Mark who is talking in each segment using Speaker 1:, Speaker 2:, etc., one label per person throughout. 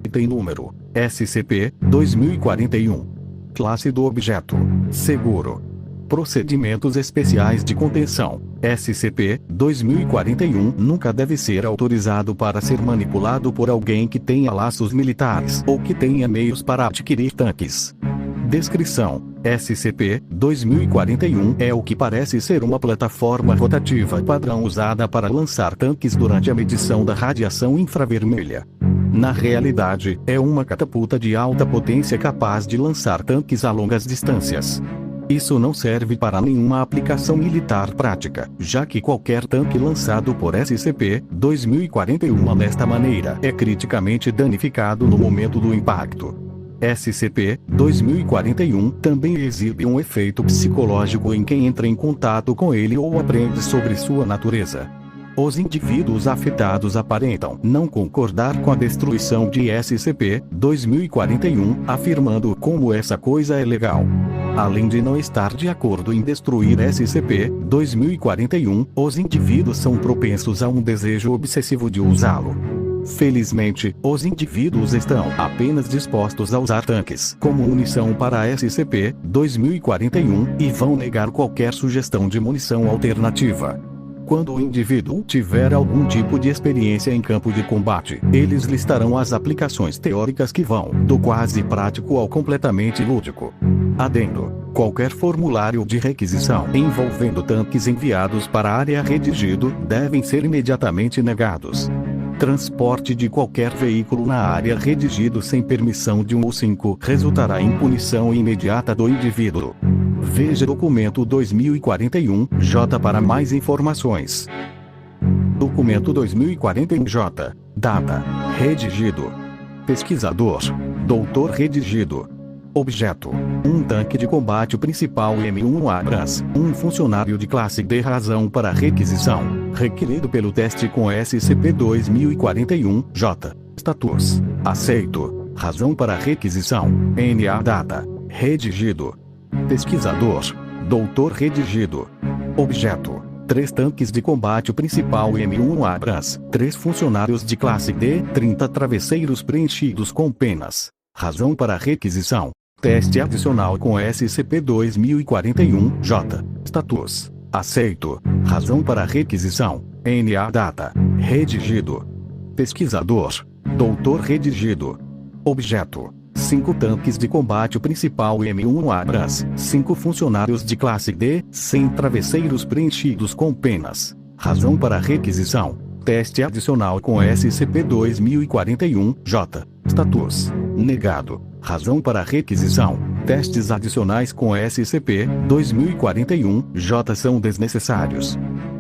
Speaker 1: Item número: SCP-2041. Classe do objeto: seguro. Procedimentos especiais de contenção: SCP-2041 nunca deve ser autorizado para ser manipulado por alguém que tenha laços militares ou que tenha meios para adquirir tanques. Descrição: SCP-2041 é o que parece ser uma plataforma rotativa padrão usada para lançar tanques durante a medição da radiação infravermelha. Na realidade, é uma catapulta de alta potência capaz de lançar tanques a longas distâncias. Isso não serve para nenhuma aplicação militar prática, já que qualquer tanque lançado por SCP-2041 desta maneira é criticamente danificado no momento do impacto. SCP-2041 também exibe um efeito psicológico em quem entra em contato com ele ou aprende sobre sua natureza. Os indivíduos afetados aparentam não concordar com a destruição de SCP-2041, afirmando como essa coisa é legal. Além de não estar de acordo em destruir SCP-2041, os indivíduos são propensos a um desejo obsessivo de usá-lo. Felizmente, os indivíduos estão apenas dispostos a usar tanques como munição para SCP-2041 e vão negar qualquer sugestão de munição alternativa. Quando o indivíduo tiver algum tipo de experiência em campo de combate, eles listarão as aplicações teóricas que vão do quase prático ao completamente lúdico. Adendo: qualquer formulário de requisição envolvendo tanques enviados para a área redigido devem ser imediatamente negados. Transporte de qualquer veículo na área redigido sem permissão de um ou 5 resultará em punição imediata do indivíduo. Veja documento 2041-J para mais informações. Documento 2041-J. Data: redigido. Pesquisador: Doutor redigido. Objeto: um tanque de combate principal M1 Abrams, um funcionário de classe D. Razão para requisição: requerido pelo teste com SCP-2041-J. Status: aceito. Razão para requisição: NA data: redigido. Pesquisador: Doutor redigido. Objeto: 3 tanques de combate principal M1 Abrams, 3 funcionários de classe D, 30 travesseiros preenchidos com penas. Razão para requisição: teste adicional com SCP-2041-J. Status: aceito. Razão para requisição: NA data: redigido. Pesquisador: Doutor redigido. Objeto: 5 tanques de combate principal M1 Abrams, 5 funcionários de classe D, 100 travesseiros preenchidos com penas. Razão para requisição: teste adicional com SCP-2041-J. Status: negado. Razão para requisição: testes adicionais com SCP-2041-J são desnecessários.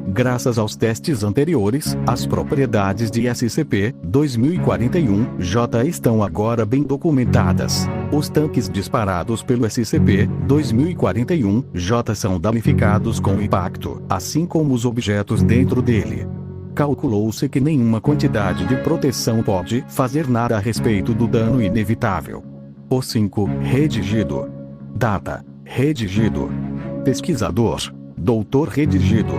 Speaker 1: Graças aos testes anteriores, as propriedades de SCP-2041-J estão agora bem documentadas. Os tanques disparados pelo SCP-2041-J são danificados com impacto, assim como os objetos dentro dele. Calculou-se que nenhuma quantidade de proteção pode fazer nada a respeito do dano inevitável. O 5. Redigido. Data: redigido. Pesquisador: Doutor redigido.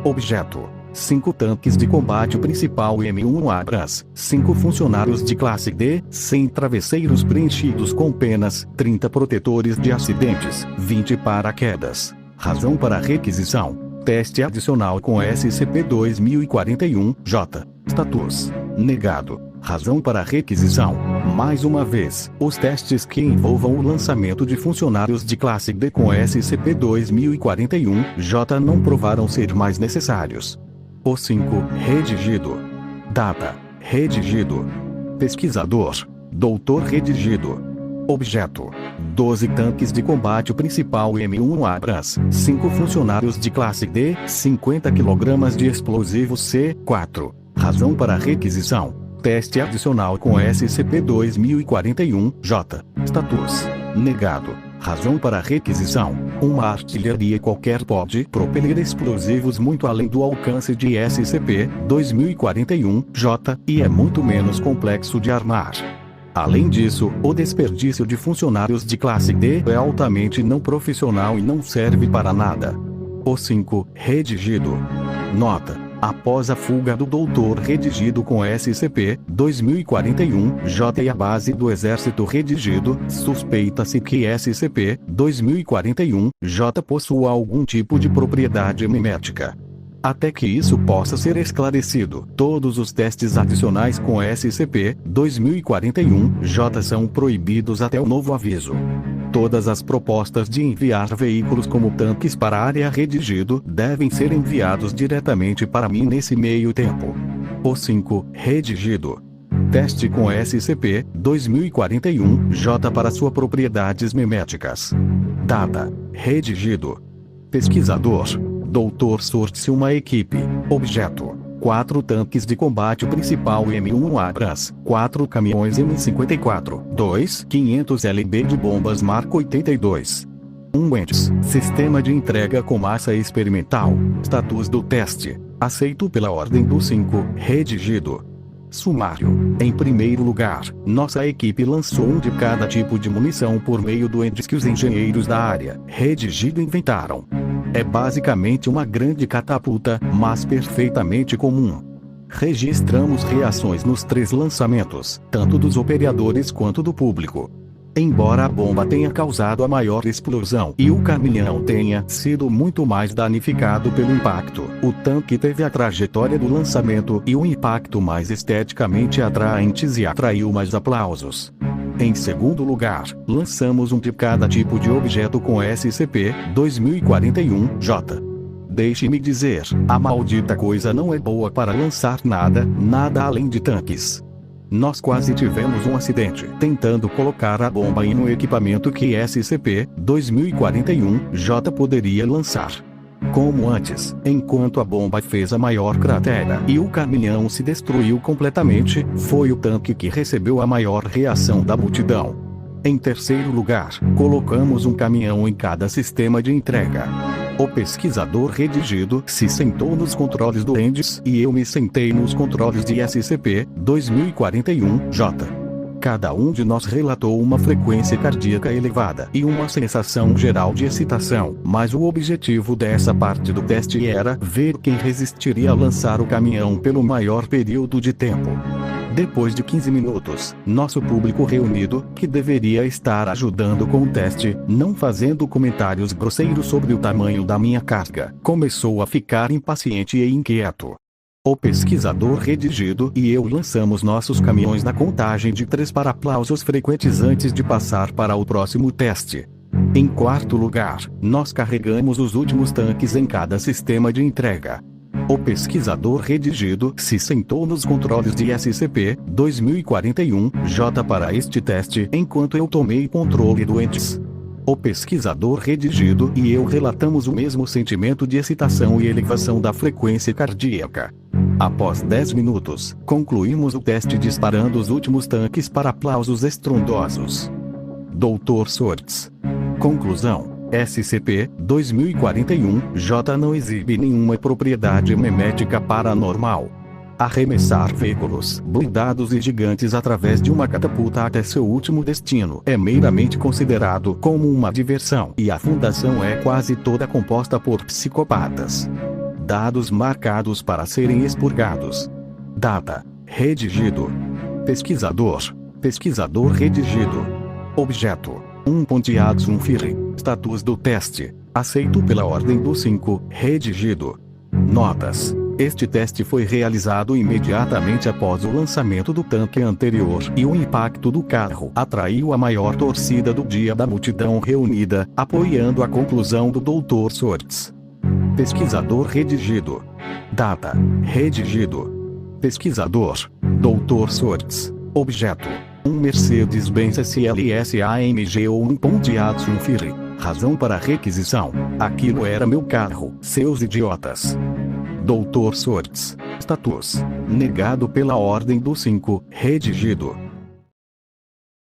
Speaker 1: Objeto: 5 tanques de combate principal M1 Abrams, 5 funcionários de classe D, 100 travesseiros preenchidos com penas, 30 protetores de acidentes, 20 paraquedas. Razão para requisição: teste adicional com SCP-2041-J. Status: negado. Razão para requisição: mais uma vez, os testes que envolvam o lançamento de funcionários de classe D com SCP-2041-J não provaram ser mais necessários. O 5. Redigido. Data: redigido. Pesquisador: Doutor redigido. Objeto: 12 tanques de combate principal M1 Abrams, 5 funcionários de classe D, 50 kg de explosivos C4. Razão para requisição: teste adicional com SCP-2041-J. Status: negado. Razão para requisição: uma artilharia qualquer pode propelir explosivos muito além do alcance de SCP-2041-J, e é muito menos complexo de armar. Além disso, o desperdício de funcionários de classe D é altamente não profissional e não serve para nada. O 5. Redigido. Nota: Após a fuga do doutor redigido com SCP-2041-J e a base do exército redigido, suspeita-se que SCP-2041-J possua algum tipo de propriedade mimética. Até que isso possa ser esclarecido, todos os testes adicionais com SCP-2041-J são proibidos até o novo aviso. Todas as propostas de enviar veículos como tanques para a área redigido devem ser enviados diretamente para mim nesse meio tempo. O 5. Redigido. Teste com SCP-2041-J para suas propriedades miméticas. Data. Redigido. Pesquisador: Dr. Surtz, uma equipe. Objeto: 4 tanques de combate principal M1 Abrams, 4 caminhões M54, 2 500 LB de bombas Mark 82. 1 ENTS, sistema de entrega com massa experimental. Status do teste: aceito pela ordem do 5, redigido. Sumário: em primeiro lugar, nossa equipe lançou um de cada tipo de munição por meio do ENTS que os engenheiros da área redigido inventaram. É basicamente uma grande catapulta, mas perfeitamente comum. Registramos reações nos 3 lançamentos, tanto dos operadores quanto do público. Embora a bomba tenha causado a maior explosão e o caminhão tenha sido muito mais danificado pelo impacto, o tanque teve a trajetória do lançamento e o impacto mais esteticamente atraentes e atraiu mais aplausos. Em segundo lugar, lançamos um de cada tipo de objeto com SCP-2041-J. Deixe-me dizer, a maldita coisa não é boa para lançar nada além de tanques. Nós quase tivemos um acidente tentando colocar a bomba em um equipamento que SCP-2041-J poderia lançar. Como antes, enquanto a bomba fez a maior cratera e o caminhão se destruiu completamente, foi o tanque que recebeu a maior reação da multidão. Em terceiro lugar, colocamos um caminhão em cada sistema de entrega. O pesquisador redigido se sentou nos controles do ENDS e eu me sentei nos controles de SCP-2041-J. Cada um de nós relatou uma frequência cardíaca elevada e uma sensação geral de excitação, mas o objetivo dessa parte do teste era ver quem resistiria a lançar o caminhão pelo maior período de tempo. Depois de 15 minutos, nosso público reunido, que deveria estar ajudando com o teste, não fazendo comentários grosseiros sobre o tamanho da minha carga, começou a ficar impaciente e inquieto. O pesquisador redigido e eu lançamos nossos caminhões na contagem de 3 para aplausos frequentes antes de passar para o próximo teste. Em quarto lugar, nós carregamos os últimos tanques em cada sistema de entrega. O pesquisador redigido se sentou nos controles de SCP-2041-J para este teste enquanto eu tomei controle do ENTS. O pesquisador redigido e eu relatamos o mesmo sentimento de excitação e elevação da frequência cardíaca. Após 10 minutos, concluímos o teste disparando os últimos tanques para aplausos estrondosos. Dr. Surtz. Conclusão: SCP-2041-J não exibe nenhuma propriedade memética paranormal. Arremessar veículos blindados e gigantes através de uma catapulta até seu último destino é meramente considerado como uma diversão e a fundação é quase toda composta por psicopatas. Dados marcados para serem expurgados. Data. Redigido. Pesquisador redigido. Objeto: 1 Pontiac Sunfire. Status do teste: aceito pela ordem do 5, redigido. Notas: este teste foi realizado imediatamente após o lançamento do tanque anterior e o impacto do carro atraiu a maior torcida do dia da multidão reunida, apoiando a conclusão do Dr. Surtz. Pesquisador redigido. Data. Redigido. Pesquisador: Dr. Surtz. Objeto: 1 Mercedes-Benz SLS AMG ou 1 Pontiac Sunfire. Razão para requisição: aquilo era meu carro, seus idiotas. Dr. Surtz. Status: negado pela ordem do 5, redigido.